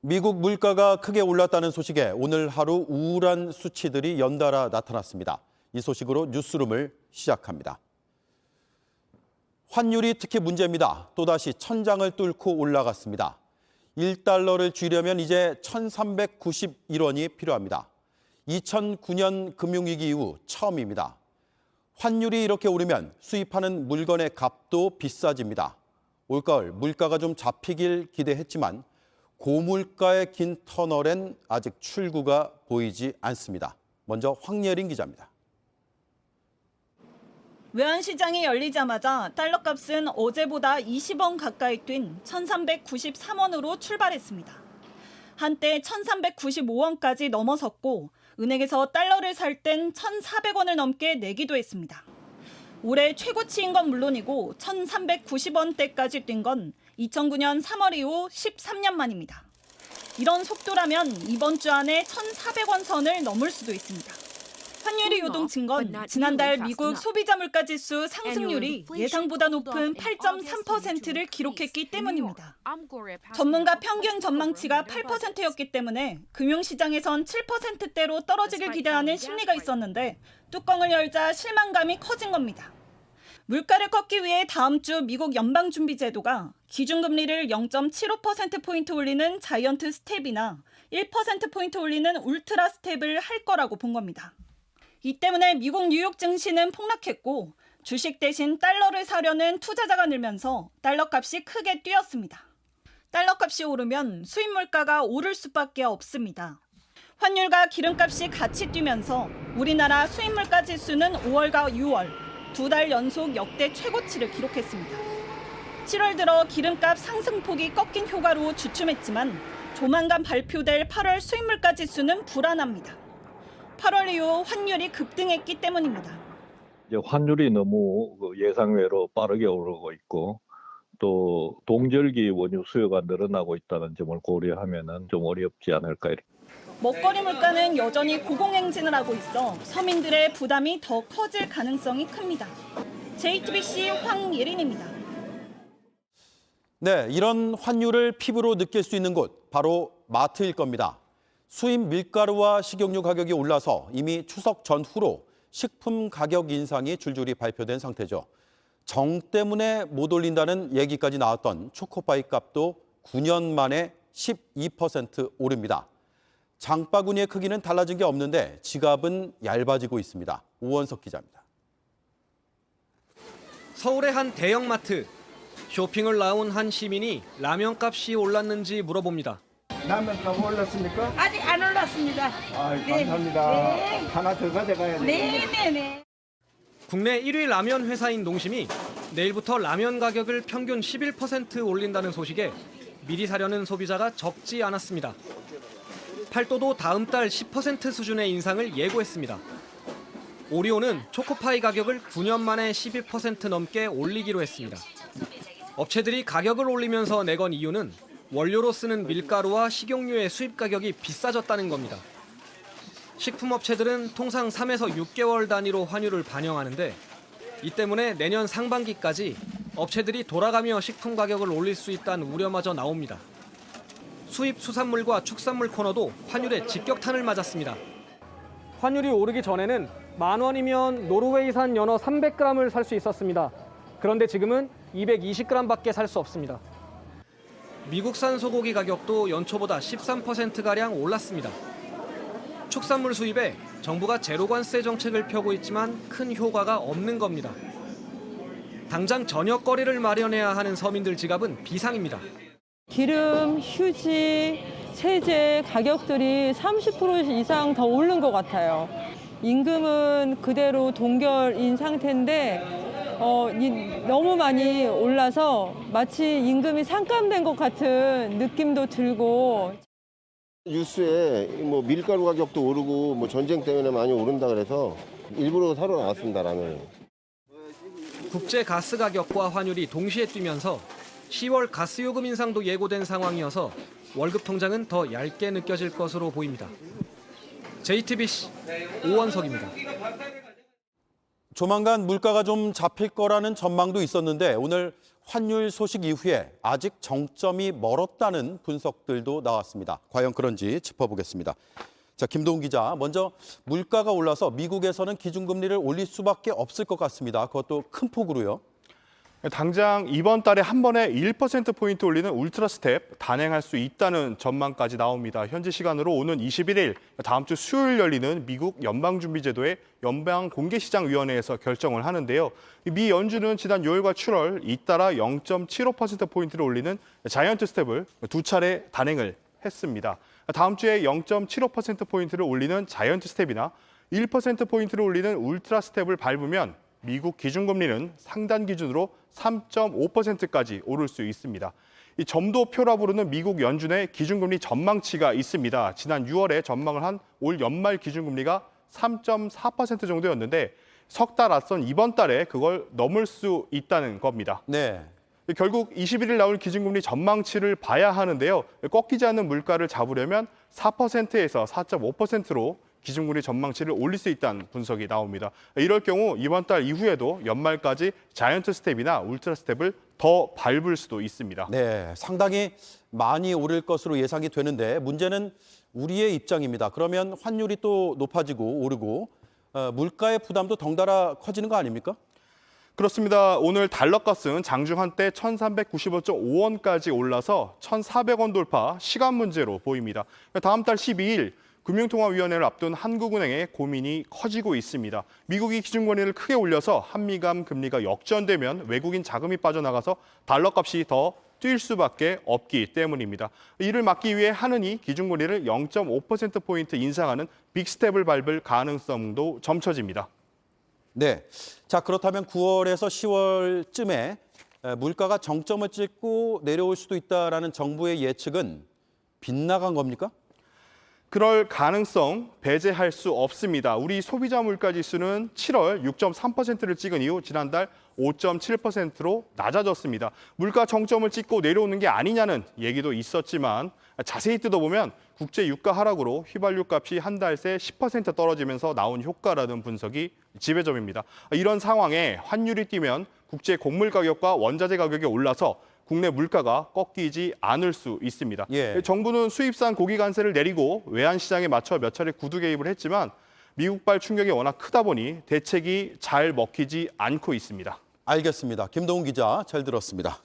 미국 물가가 크게 올랐다는 소식에 오늘 하루 우울한 수치들이 연달아 나타났습니다. 이 소식으로 뉴스룸을 시작합니다. 환율이 특히 문제입니다. 또다시 천장을 뚫고 올라갔습니다. 1달러를 쥐려면 이제 1,391원이 필요합니다. 2009년 금융위기 이후 처음입니다. 환율이 이렇게 오르면 수입하는 물건의 값도 비싸집니다. 올가을 물가가 좀 잡히길 기대했지만 고물가의 긴 터널엔 아직 출구가 보이지 않습니다. 먼저 황예린 기자입니다. 외환시장이 열리자마자 달러 값은 어제보다 20원 가까이 뛴 1,393원으로 출발했습니다. 한때 1,395원까지 넘어섰고 은행에서 달러를 살 땐 1,400원을 넘게 내기도 했습니다. 올해 최고치인 건 물론이고 1,390원대까지 뛴 건 2009년 3월 이후 13년 만입니다. 이런 속도라면 이번 주 안에 1,400원 선을 넘을 수도 있습니다. 환율이 요동친 건 지난달 미국 소비자 물가지수 상승률이 예상보다 높은 8.3%를 기록했기 때문입니다. 전문가 평균 전망치가 8%였기 때문에 금융시장에선 7%대로 떨어지길 기대하는 심리가 있었는데 뚜껑을 열자 실망감이 커진 겁니다. 물가를 꺾기 위해 다음 주 미국 연방준비제도가 기준금리를 0.75%포인트 올리는 자이언트 스텝이나 1%포인트 올리는 울트라 스텝을 할 거라고 본 겁니다. 이 때문에 미국 뉴욕 증시는 폭락했고 주식 대신 달러를 사려는 투자자가 늘면서 달러 값이 크게 뛰었습니다. 달러 값이 오르면 수입 물가가 오를 수밖에 없습니다. 환율과 기름값이 같이 뛰면서 우리나라 수입 물가 지수는 5월과 6월 두 달 연속 역대 최고치를 기록했습니다. 7월 들어 기름값 상승폭이 꺾인 효과로 주춤했지만 조만간 발표될 8월 수입 물가 지수는 불안합니다. 8월 이후 환율이 급등했기 때문입니다. 이제 환율이 너무 예상외로 빠르게 오르고 있고 또 동절기 원유 수요가 늘어나고 있다는 점을 고려하면은 좀 어렵지 않을까. 먹거리 물가는 여전히 고공행진을 하고 있어 서민들의 부담이 더 커질 가능성이 큽니다. JTBC 황예린입니다. 네, 이런 환율을 피부로 느낄 수 있는 곳 바로 마트일 겁니다. 수입 밀가루와 식용유 가격이 올라서 이미 추석 전후로 식품 가격 인상이 줄줄이 발표된 상태죠. 정 때문에 못 올린다는 얘기까지 나왔던 초코파이 값도 9년 만에 12% 오릅니다. 장바구니의 크기는 달라진 게 없는데 지갑은 얇아지고 있습니다. 오원석 기자입니다. 서울의 한 대형마트. 쇼핑을 나온 한 시민이 라면 값이 올랐는지 물어봅니다. 라면값 올랐습니까? 아직 안 올랐습니다. 감사합니다. 네. 하나 더 가져가야 돼요. 네네네. 국내 1위 라면 회사인 농심이 내일부터 라면 가격을 평균 11% 올린다는 소식에 미리 사려는 소비자가 적지 않았습니다. 팔도도 다음 달 10% 수준의 인상을 예고했습니다. 오리온은 초코파이 가격을 9년 만에 12% 넘게 올리기로 했습니다. 업체들이 가격을 올리면서 내건 이유는 원료로 쓰는 밀가루와 식용유의 수입 가격이 비싸졌다는 겁니다. 식품업체들은 통상 3에서 6개월 단위로 환율을 반영하는데 이 때문에 내년 상반기까지 업체들이 돌아가며 식품 가격을 올릴 수 있다는 우려마저 나옵니다. 수입 수산물과 축산물 코너도 환율에 직격탄을 맞았습니다. 환율이 오르기 전에는 10,000원이면 노르웨이산 연어 300g을 살 수 있었습니다. 그런데 지금은 220g밖에 살 수 없습니다. 미국산 소고기 가격도 연초보다 13%가량 올랐습니다. 축산물 수입에 정부가 제로관세 정책을 펴고 있지만 큰 효과가 없는 겁니다. 당장 저녁거리를 마련해야 하는 서민들 지갑은 비상입니다. 기름, 휴지, 세제 가격들이 30% 이상 더 오른 것 같아요. 임금은 그대로 동결인 상태인데 너무 많이 올라서 마치 임금이 삭감된 것 같은 느낌도 들고. 뉴스에 밀가루 가격도 오르고 전쟁 때문에 많이 오른다 그래서 일부러 사러 나왔습니다, 라면을. 국제 가스 가격과 환율이 동시에 뛰면서 10월 가스요금 인상도 예고된 상황이어서 월급 통장은 더 얇게 느껴질 것으로 보입니다. JTBC 오원석입니다. 조만간 물가가 좀 잡힐 거라는 전망도 있었는데 오늘 환율 소식 이후에 아직 정점이 멀었다는 분석들도 나왔습니다. 과연 그런지 짚어보겠습니다. 자, 김동훈 기자, 먼저 물가가 올라서 미국에서는 기준금리를 올릴 수밖에 없을 것 같습니다. 그것도 큰 폭으로요. 당장 이번 달에 한 번에 1%포인트 올리는 울트라 스텝 단행할 수 있다는 전망까지 나옵니다. 현지 시간으로 오는 21일, 다음 주 수요일 열리는 미국 연방준비제도의 연방공개시장위원회에서 결정을 하는데요. 미 연준은 지난 6월과 7월 잇따라 0.75%포인트를 올리는 자이언트 스텝을 두 차례 단행을 했습니다. 다음 주에 0.75%포인트를 올리는 자이언트 스텝이나 1%포인트를 올리는 울트라 스텝을 밟으면 미국 기준금리는 상단 기준으로 3.5%까지 오를 수 있습니다. 이 점도표라 부르는 미국 연준의 기준금리 전망치가 있습니다. 지난 6월에 전망을 한 올 연말 기준금리가 3.4% 정도였는데 석 달 앞선 이번 달에 그걸 넘을 수 있다는 겁니다. 네. 결국 21일 나올 기준금리 전망치를 봐야 하는데요. 꺾이지 않는 물가를 잡으려면 4%에서 4.5%로 기준금리 전망치를 올릴 수 있다는 분석이 나옵니다. 이럴 경우 이번 달 이후에도 연말까지 자이언트 스텝이나 울트라 스텝을 더 밟을 수도 있습니다. 네, 상당히 많이 오를 것으로 예상이 되는데 문제는 우리의 입장입니다. 그러면 환율이 또 높아지고 오르고 물가의 부담도 덩달아 커지는 거 아닙니까? 그렇습니다. 오늘 달러 값은 장중 한때 1,395.5원까지 올라서 1,400원 돌파, 시간 문제로 보입니다. 다음 달 12일 금융통화위원회를 앞둔 한국은행의 고민이 커지고 있습니다. 미국이 기준금리를 크게 올려서 한미 간 금리가 역전되면 외국인 자금이 빠져나가서 달러 값이 더 뛸 수밖에 없기 때문입니다. 이를 막기 위해 한은이 기준금리를 0.5%포인트 인상하는 빅스텝을 밟을 가능성도 점쳐집니다. 네. 자, 그렇다면 9월에서 10월쯤에 물가가 정점을 찍고 내려올 수도 있다라는 정부의 예측은 빗나간 겁니까? 그럴 가능성 배제할 수 없습니다. 우리 소비자 물가 지수는 7월 6.3%를 찍은 이후 지난달 5.7%로 낮아졌습니다. 물가 정점을 찍고 내려오는 게 아니냐는 얘기도 있었지만 자세히 뜯어보면 국제 유가 하락으로 휘발유 값이 한 달 새 10% 떨어지면서 나온 효과라는 분석이 지배점입니다. 이런 상황에 환율이 뛰면 국제 곡물 가격과 원자재 가격이 올라서 국내 물가가 꺾이지 않을 수 있습니다. 예. 정부는 수입산 고기 관세를 내리고 외환 시장에 맞춰 몇 차례 구두 개입을 했지만 미국발 충격이 워낙 크다 보니 대책이 잘 먹히지 않고 있습니다. 알겠습니다. 김동훈 기자 잘 들었습니다.